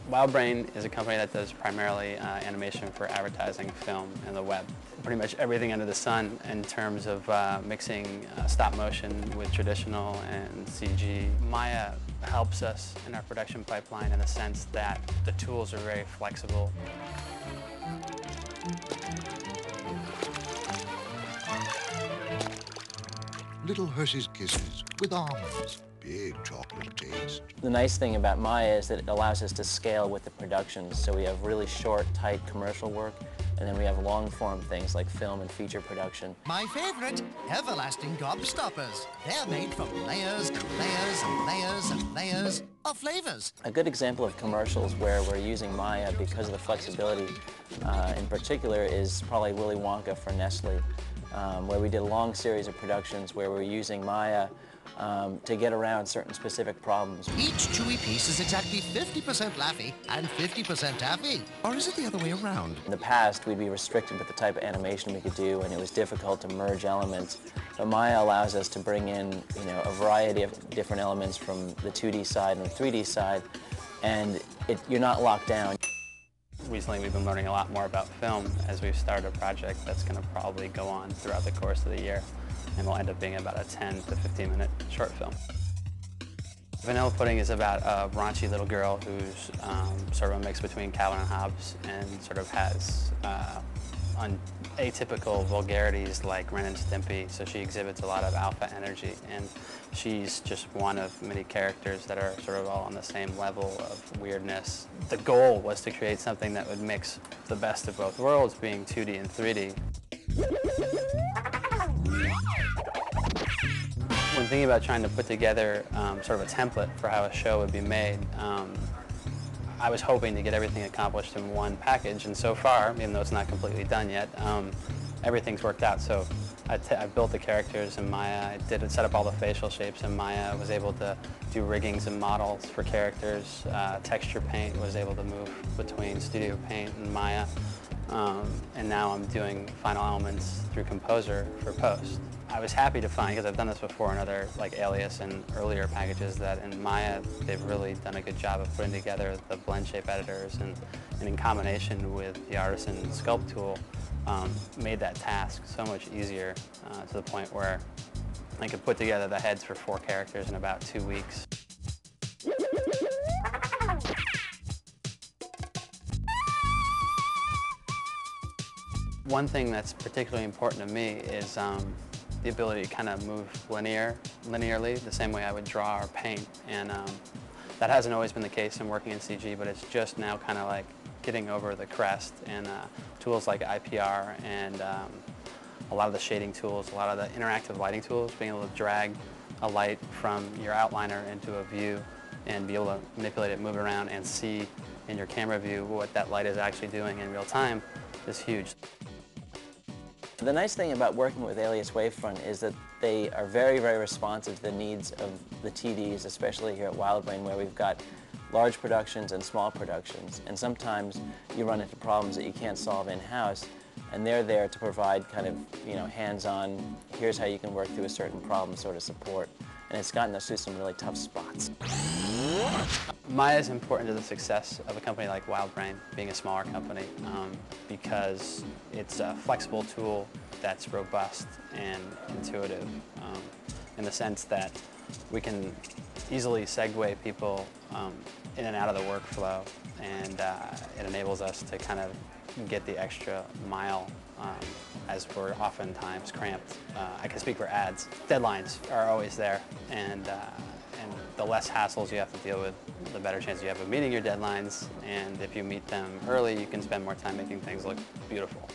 wildbrain is a company that does primarily animation for advertising, film, and the web. Pretty much everything under the sun in terms of mixing stop motion with traditional and CG. Maya helps us in our production pipeline in the sense that the tools are very flexible. Little Hershey's Kisses with almonds. Big chocolate taste. The nice thing about Maya is that it allows us to scale with the productions. So we have really short, tight commercial work, and then we have long-form things like film and feature production. My favorite, everlasting gobstoppers. They're made from layers and layers and layers and layers of flavors. A good example of commercials where we're using Maya because of the flexibility in particular is probably Willy Wonka for Nestle, where we did a long series of productions where we're using Maya to get around certain specific problems. Each chewy piece is exactly 50% Laffy and 50% Taffy. Or is it the other way around? In the past, we'd be restricted with the type of animation we could do, and it was difficult to merge elements. But Maya allows us to bring in, a variety of different elements from the 2D side and the 3D side, and you're not locked down. Recently, we've been learning a lot more about film as we've started a project that's going to probably go on throughout the course of the year, and will end up being about a 10 to 15-minute short film. Vanilla Pudding is about a raunchy little girl who's sort of a mix between Calvin and Hobbes and sort of has atypical vulgarities like Ren and Stimpy, so she exhibits a lot of alpha energy, and she's just one of many characters that are sort of all on the same level of weirdness. The goal was to create something that would mix the best of both worlds, being 2D and 3D. When thinking about trying to put together sort of a template for how a show would be made, I was hoping to get everything accomplished in one package, and so far, even though it's not completely done yet, everything's worked out. So I built the characters in Maya, I set up all the facial shapes in Maya, I was able to do riggings and models for characters, texture paint, was able to move between Studio Paint and Maya, and now I'm doing final elements through Composer for post. I was happy to find, because I've done this before in other like Alias and earlier packages, that in Maya they've really done a good job of putting together the blend shape editors, and in combination with the Artisan Sculpt tool made that task so much easier to the point where I could put together the heads for 4 characters in about 2 weeks. One thing that's particularly important to me is the ability to kind of move linearly, the same way I would draw or paint. And that hasn't always been the case in working in CG, but it's just now kind of like getting over the crest, and tools like IPR and a lot of the shading tools, a lot of the interactive lighting tools, being able to drag a light from your outliner into a view and be able to manipulate it, move it around, and see in your camera view what that light is actually doing in real time is huge. The nice thing about working with Alias Wavefront is that they are very, very responsive to the needs of the TDs, especially here at wildbrain, where we've got large productions and small productions. And sometimes you run into problems that you can't solve in-house, and they're there to provide kind of, hands-on, here's how you can work through a certain problem sort of support. And it's gotten us through some really tough spots. Maya is important to the success of a company like wildbrain, being a smaller company, because it's a flexible tool that's robust and intuitive, in the sense that we can easily segue people in and out of the workflow, and it enables us to kind of get the extra mile as we're oftentimes cramped. I can speak for ads. Deadlines are always there, and the less hassles you have to deal with, the better chance you have of meeting your deadlines, and if you meet them early, you can spend more time making things look beautiful.